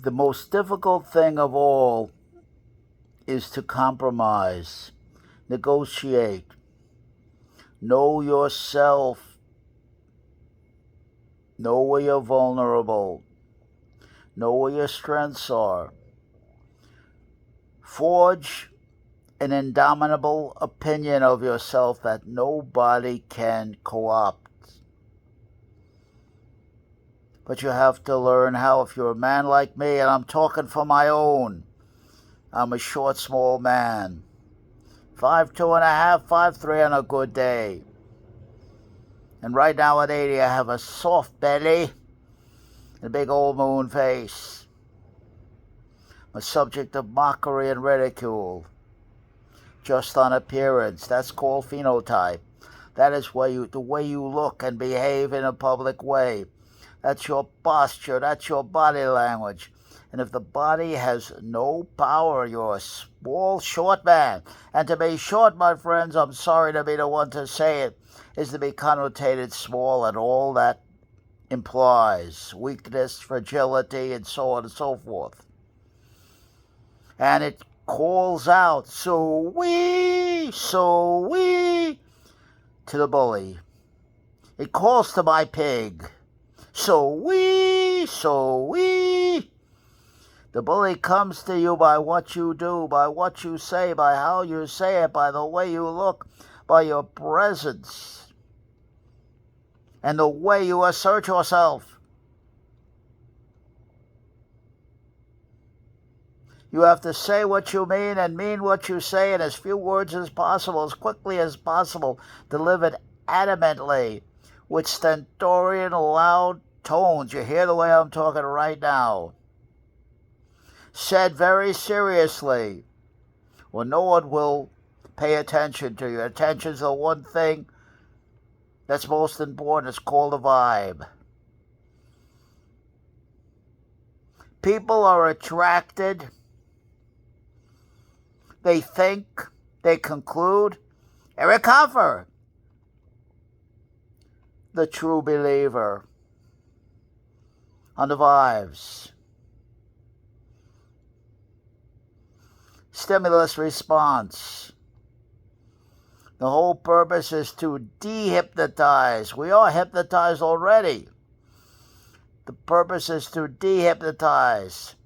The most difficult thing of all is to compromise, negotiate, know yourself, know where you're vulnerable, know where your strengths are. Forge an indomitable opinion of yourself that nobody can co-opt. But you have to learn how, if you're a man like me, and I'm talking for my own, I'm a short, small man. 5'2.5", 5'3" on a good day. And right now at 80, I have a soft belly and a big old moon face. I'm a subject of mockery and ridicule. Just on appearance. That's called phenotype. That is the way you look and behave in a public way. That's your posture. That's your body language. And if the body has no power, you're a small, short man. And to be short, my friends, I'm sorry to be the one to say it, is to be connotated small, and all that implies weakness, fragility, and so on and so forth. And it calls out, so we, to the bully. It calls to my pig, so we. The bully comes to you by what you do, by what you say, by how you say it, by the way you look, by your presence, and the way you assert yourself. You have to say what you mean and mean what you say in as few words as possible, as quickly as possible. Deliver it adamantly, with stentorian, loud tones. You hear the way I'm talking right now. Said very seriously, or no one will pay attention to you. Attention's the one thing that's most important. It's called a vibe. People are attracted. They think, they conclude. Eric Hoffer, the true believer on the vibes. Stimulus response. The whole purpose is to de-hypnotize. We are hypnotized already. The purpose is to de-hypnotize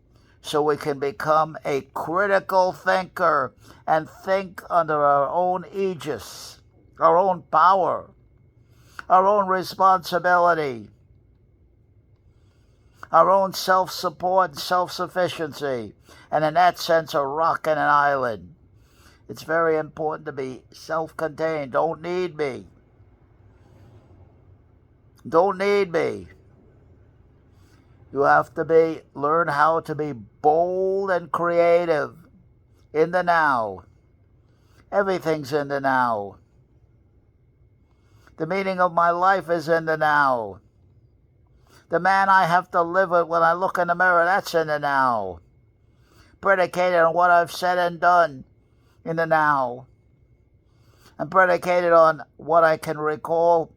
so we can become a critical thinker and think under our own aegis, our own power, our own responsibility, our own self-support and self-sufficiency, and in that sense a rock and an island. It's very important to be self-contained. Don't need me. Don't need me. You have to learn how to be bold and creative in the now. Everything's in the now. The meaning of my life is in the now. The man I have to live with when I look in the mirror, that's in the now. Predicated on what I've said and done in the now. And predicated on what I can recall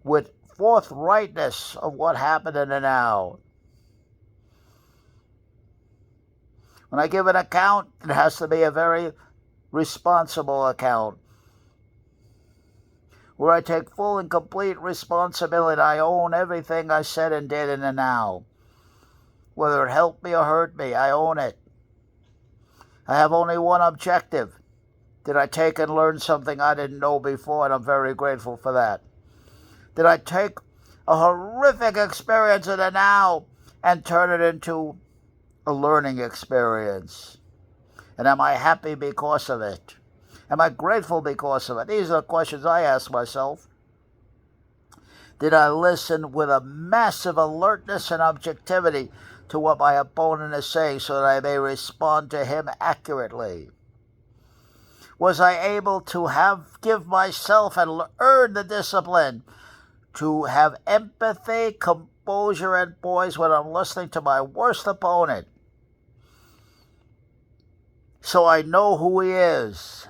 with forthrightness of what happened in the now. When I give an account, it has to be a very responsible account, where I take full and complete responsibility. I own everything I said and did in the now. Whether it helped me or hurt me, I own it. I have only one objective. Did I take and learn something I didn't know before? And I'm very grateful for that. Did I take a horrific experience in the now and turn it into a learning experience? And am I happy because of it? Am I grateful because of it? These are the questions I ask myself. Did I listen with a massive alertness and objectivity to what my opponent is saying so that I may respond to him accurately? Was I able to give myself and earn the discipline to have empathy, composure, and poise when I'm listening to my worst opponent, so I know who he is,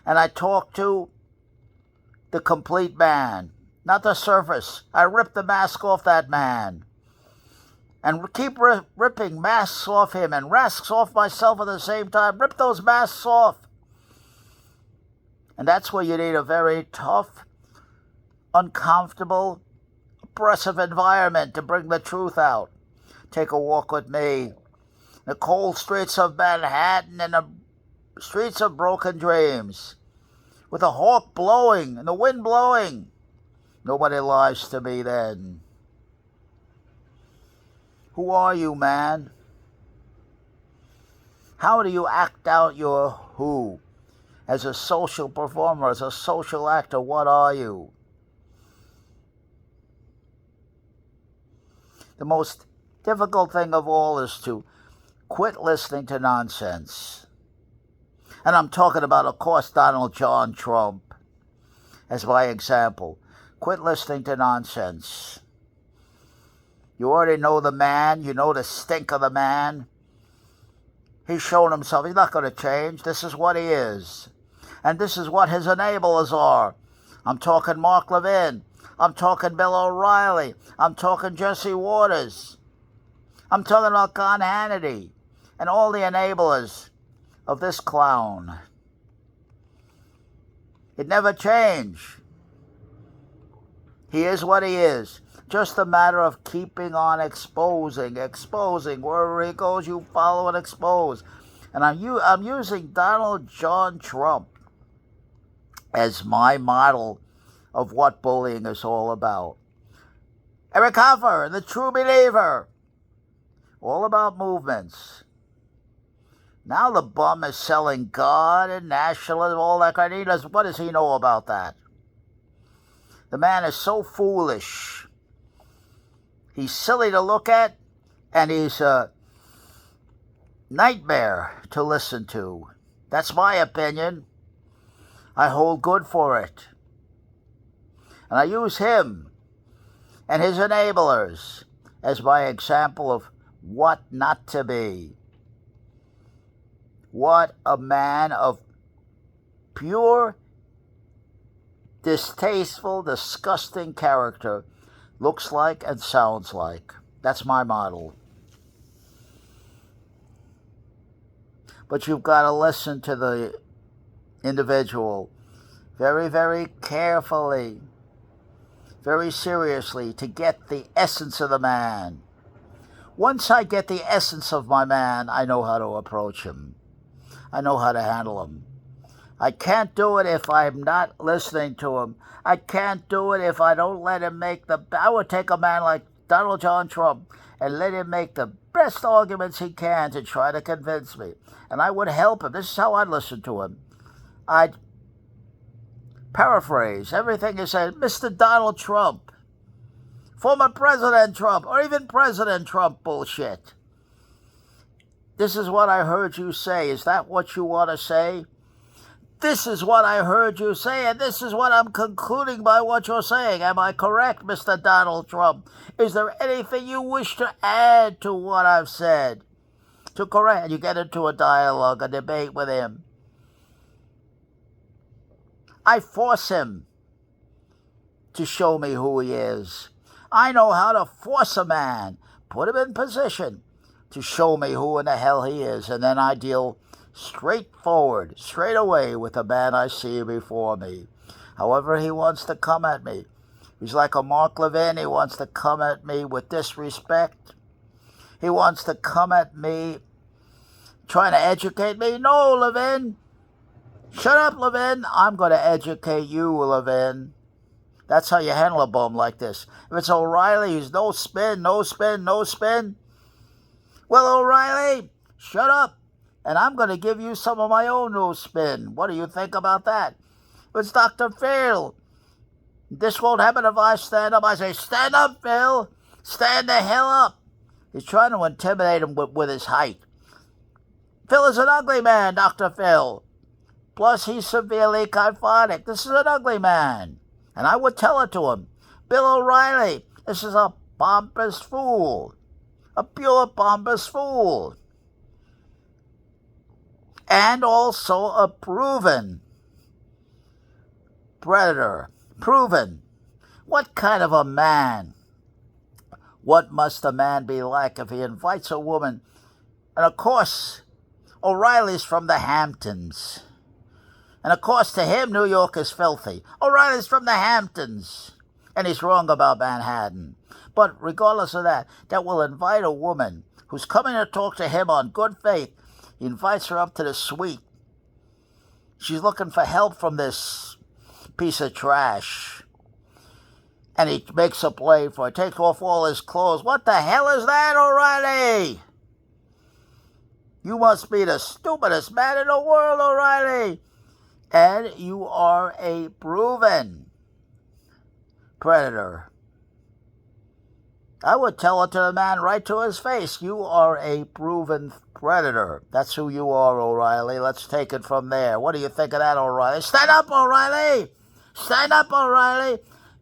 and I talk to the complete man, not the surface. I rip the mask off that man, and keep ripping masks off him and masks off myself at the same time. Rip those masks off. And that's where you need a very tough, uncomfortable, oppressive environment to bring the truth out. Take a walk with me. The cold streets of Manhattan and the streets of broken dreams. With the hawk blowing and the wind blowing. Nobody lies to me then. Who are you, man? How do you act out your who? As a social performer, as a social actor, what are you? The most difficult thing of all is to quit listening to nonsense. And I'm talking about, of course, Donald John Trump as my example. Quit listening to nonsense. You already know the man. You know the stink of the man. He's shown himself. He's not going to change. This is what he is. And this is what his enablers are. I'm talking Mark Levin. I'm talking Bill O'Reilly. I'm talking Jesse Waters. I'm talking about Con Hannity and all the enablers of this clown. It never changed. He is what he is. Just a matter of keeping on exposing. Wherever he goes, you follow and expose. And I'm using Donald John Trump as my model of what bullying is all about. Eric Hoffer, the True Believer. All about movements. Now the bum is selling God and nationalism, all that kind of stuff. What does he know about that? The man is so foolish. He's silly to look at, and he's a nightmare to listen to. That's my opinion. I hold good for it. And I use him and his enablers as my example of what not to be. What a man of pure, distasteful, disgusting character looks like and sounds like. That's my model. But you've got to listen to the individual very, very carefully, very seriously, to get the essence of the man. Once I get the essence of my man, I know how to approach him. I know how to handle him. I can't do it if I'm not listening to him. I can't do it if I don't let him make I would take a man like Donald John Trump and let him make the best arguments he can to try to convince me. And I would help him. This is how I'd listen to him. I'd paraphrase everything he said. Mr. Donald Trump, former President Trump, or even President Trump bullshit. This is what I heard you say. Is that what you want to say? This is what I heard you say, and this is what I'm concluding by what you're saying. Am I correct, Mr. Donald Trump? Is there anything you wish to add to what I've said? To correct, and you get into a dialogue, a debate with him. I force him to show me who he is. I know how to force a man, put him in position to show me who in the hell he is, and then I deal straightforward, straight away with the man I see before me. However he wants to come at me. He's like a Mark Levin. He wants to come at me with disrespect. He wants to come at me trying to educate me. No, Levin. Shut up, Levin. I'm going to educate you, Levin. That's how you handle a bum like this. If it's O'Reilly, he's no spin. Well, O'Reilly, shut up. And I'm going to give you some of my own new spin. What do you think about that? It's Dr. Phil. This won't happen if I stand up. I say, stand up, Phil. Stand the hell up. He's trying to intimidate him with his height. Phil is an ugly man, Dr. Phil. Plus, he's severely kyphotic. This is an ugly man. And I would tell it to him. Bill O'Reilly, this is a pompous fool. A pure pompous fool. And also a proven predator. Proven. What kind of a man What must a man be like if he invites a woman? And of course, O'Reilly's from the Hamptons. And of course, to him, New York is filthy. O'Reilly's from the Hamptons. And he's wrong about Manhattan. But regardless of that, that will invite a woman who's coming to talk to him on good faith. He invites her up to the suite. She's looking for help from this piece of trash. And he makes a play for her, takes off all his clothes. What the hell is that, O'Reilly? You must be the stupidest man in the world, O'Reilly. And you are a proven predator. I would tell it to the man right to his face. You are a proven predator. That's who you are, O'Reilly. Let's take it from there. What do you think of that, O'Reilly? Stand up, O'Reilly! Stand up, O'Reilly!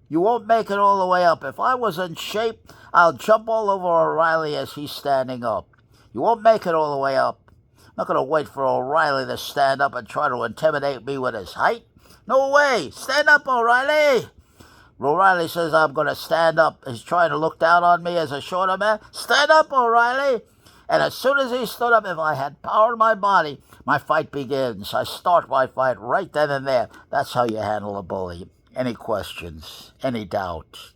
You won't make it all the way up. If I was in shape, I'll jump all over O'Reilly as he's standing up. You won't make it all the way up. I'm not going to wait for O'Reilly to stand up and try to intimidate me with his height. No way! Stand up, O'Reilly! O'Reilly says I'm going to stand up. He's trying to look down on me as a shorter man. Stand up, O'Reilly! And as soon as he stood up, if I had power in my body, my fight begins. I start my fight right then and there. That's how you handle a bully. Any questions? Any doubt?